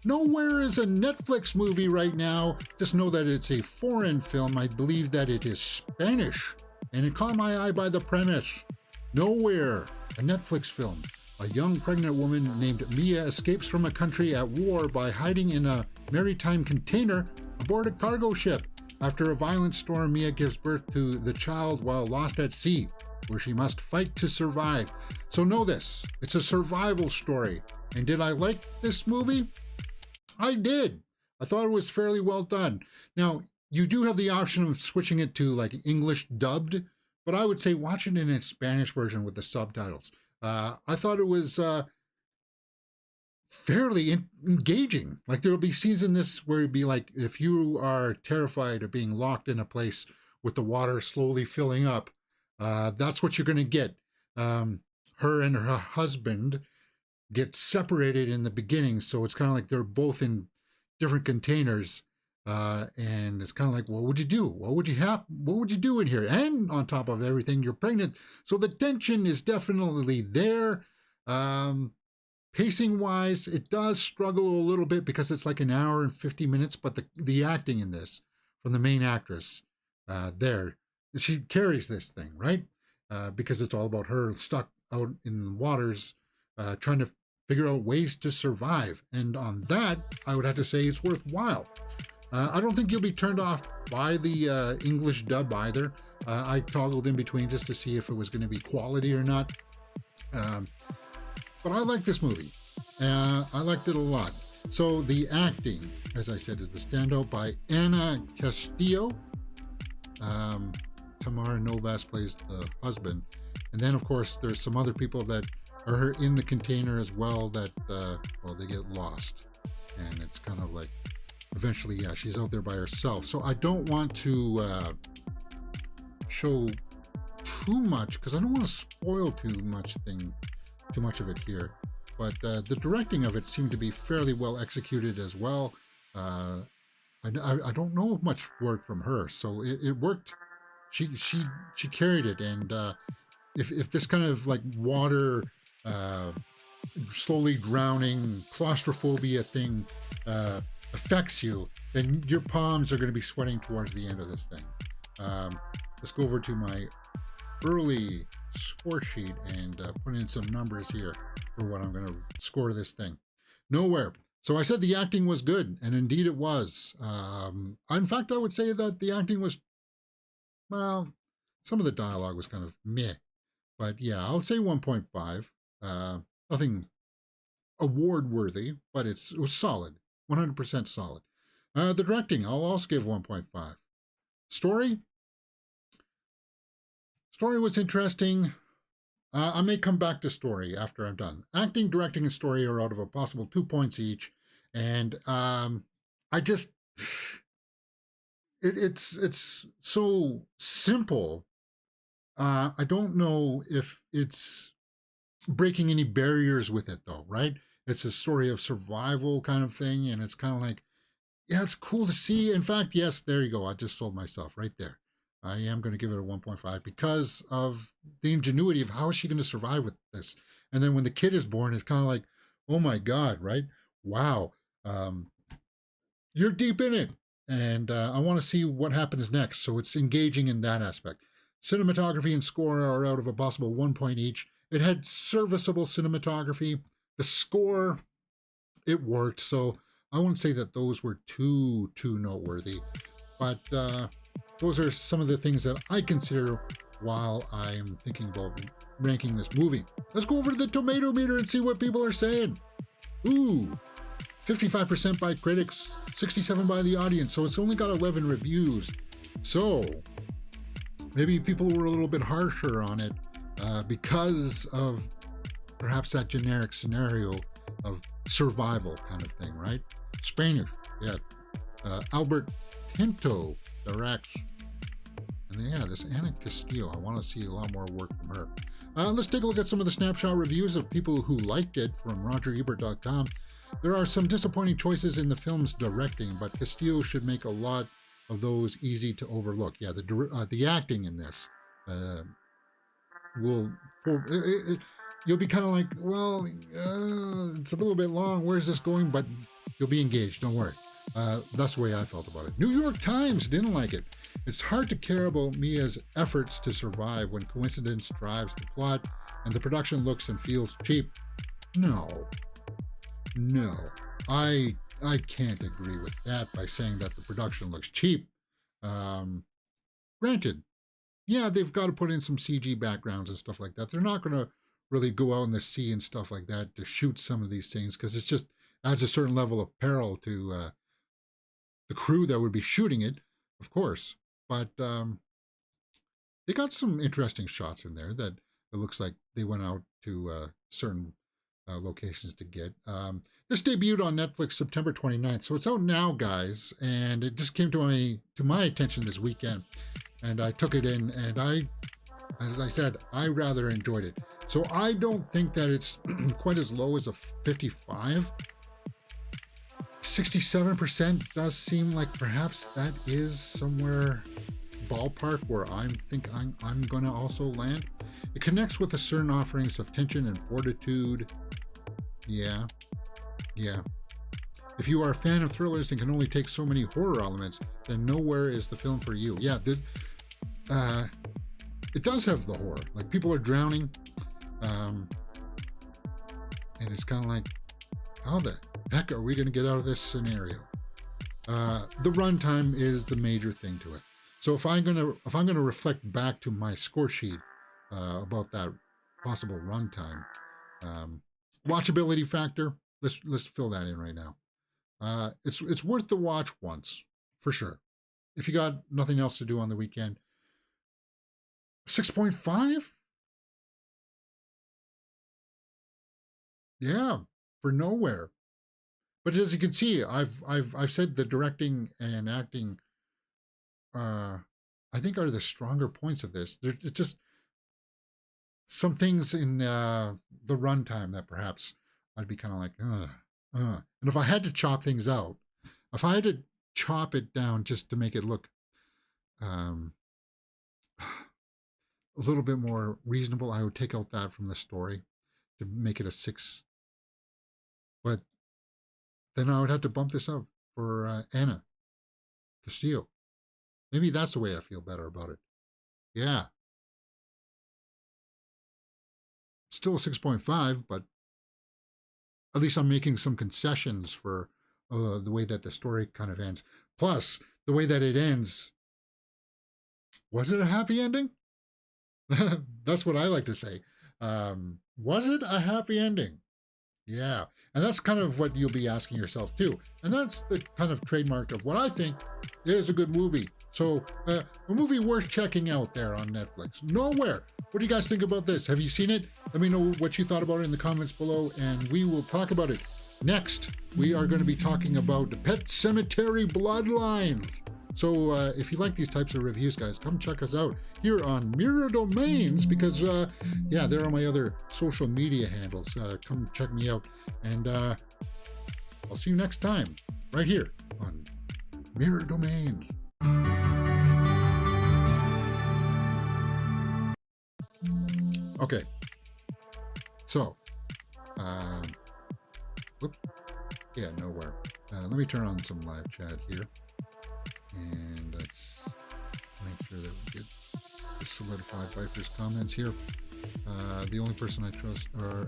Nowhere is a Netflix movie right now. Just know that it's a foreign film. I believe that it is Spanish. And it caught my eye by the premise. Nowhere, a Netflix film. A young pregnant woman named Mia escapes from a country at war by hiding in a maritime container aboard a cargo ship. After a violent storm, Mia gives birth to the child while lost at sea, where she must fight to survive. So know this, it's a survival story. And did I like this movie? I did. I thought it was fairly well done. Now, you do have the option of switching it to like English dubbed, but I would say watch it in its Spanish version with the subtitles. I thought it was fairly engaging. Like there'll be scenes in this where it'd be like, if you are terrified of being locked in a place with the water slowly filling up, that's what you're going to get. Her and her husband get separated in the beginning, so it's kind of like they're both in different containers, and it's kind of like, what would you do? What would you do in here? And on top of everything, you're pregnant, so the tension is definitely there. Pacing wise, it does struggle a little bit because it's like an hour and 50 minutes, but the acting in this from the main actress, she carries this thing, right? Because it's all about her stuck out in the waters, trying to figure out ways to survive. And on that, I would have to say it's worthwhile. I don't think you'll be turned off by the English dub either. I toggled in between just to see if it was going to be quality or not. But I like this movie. I liked it a lot. So the acting, as I said, is the standout by Ana Castillo. Tamara Novas plays the husband. And then, of course, there's some other people that are in the container as well that, they get lost. And it's kind of like, eventually, yeah, she's out there by herself. So I don't want to show too much, because I don't want to spoil too much of it here. But the directing of it seemed to be fairly well executed as well. I don't know much word from her, so it worked. She carried it, and if this kind of like water slowly drowning claustrophobia thing affects you, then your palms are going to be sweating towards the end of this thing. Let's go over to my early score sheet and put in some numbers here for what I'm going to score this thing. Nowhere. So I said the acting was good, and indeed it was. In fact, I would say that the acting was, well, some of the dialogue was kind of meh. But yeah, I'll say 1.5. Nothing award-worthy, but it was solid. 100% solid. The directing, I'll also give 1.5. Story was interesting. I may come back to story after I'm done. Acting, directing, and story are out of a possible 2 points each. And it's so simple. I don't know if it's breaking any barriers with it though, right? It's a story of survival kind of thing, and it's kind of like, yeah, it's cool to see. In fact, yes, there you go. I just sold myself right there. I am going to give it a 1.5 because of the ingenuity of how is she going to survive with this. And then when the kid is born, it's kind of like, oh my God, right? Wow. You're deep in it. And I want to see what happens next. So it's engaging in that aspect. Cinematography and score are out of a possible 1 point each. It had serviceable cinematography. The score, it worked. So I wouldn't say that those were too noteworthy. But those are some of the things that I consider while I'm thinking about ranking this movie. Let's go over to the tomato meter and see what people are saying. Ooh, 55% by critics, 67% by the audience. So it's only got 11 reviews. So maybe people were a little bit harsher on it because of perhaps that generic scenario of survival kind of thing, right? Spanish, yeah. Albert Pinto directs. And yeah, this Ana Castillo, I want to see a lot more work from her. Let's take a look at some of the snapshot reviews of people who liked it from RogerEbert.com. There are some disappointing choices in the film's directing, but Castillo should make a lot of those easy to overlook. Yeah, the acting in this you'll be kind of like, well, it's a little bit long. Where's this going? But You'll be engaged, don't worry. That's the way I felt about it. New York Times didn't like it. It's hard to care about Mia's efforts to survive when coincidence drives the plot and the production looks and feels cheap. No, no, I can't agree with that by saying that the production looks cheap. Granted, yeah, they've got to put in some CG backgrounds and stuff like that. They're not going to really go out in the sea and stuff like that to shoot some of these things because it's just adds a certain level of peril to the crew that would be shooting it, of course. But they got some interesting shots in there that it looks like they went out to certain locations to get. This debuted on Netflix September 29th, so it's out now, guys, and it just came to my attention this weekend, and I took it in, and as I said, I rather enjoyed it. So I don't think that it's quite as low as a 55. 67% does seem like perhaps that is somewhere ballpark where I'm gonna also land. It connects with a certain offerings of tension and fortitude. Yeah. If you are a fan of thrillers and can only take so many horror elements, then Nowhere is the film for you. Yeah, it does have the horror. Like, people are drowning, and it's kind of like, how the heck are we going to get out of this scenario? The runtime is the major thing to it. So if I'm gonna reflect back to my score sheet about that possible runtime, watchability factor. Let's fill that in right now. It's worth the watch once for sure. If you got nothing else to do on the weekend. 6.5. Yeah, for Nowhere. But as you can see, I've said the directing and acting, I think, are the stronger points of this. There's just some things in the runtime that perhaps I'd be kind of like, And if I had to chop things out, if I had to chop it down just to make it look a little bit more reasonable, I would take out that from the story to make it a 6. But then I would have to bump this up for Anna Castillo. Maybe that's the way I feel better about it. Yeah. Still a 6.5, but at least I'm making some concessions for the way that the story kind of ends. Plus, the way that it ends, was it a happy ending? That's what I like to say. Was it a happy ending? Yeah, and that's kind of what you'll be asking yourself too. And that's the kind of trademark of what I think is a good movie. So, a movie worth checking out there on Netflix. Nowhere. What do you guys think about this? Have you seen it? Let me know what you thought about it in the comments below, and we will talk about it. Next, we are going to be talking about the Pet Cemetery Bloodlines. So if you like these types of reviews, guys, come check us out here on Mirror Domains, because, yeah, there are my other social media handles. Come check me out. And I'll see you next time right here on Mirror Domains. Okay. So, yeah, Nowhere. Let me turn on some live chat here. And let's make sure that we get solidified Viper's comments here. The only person I trust are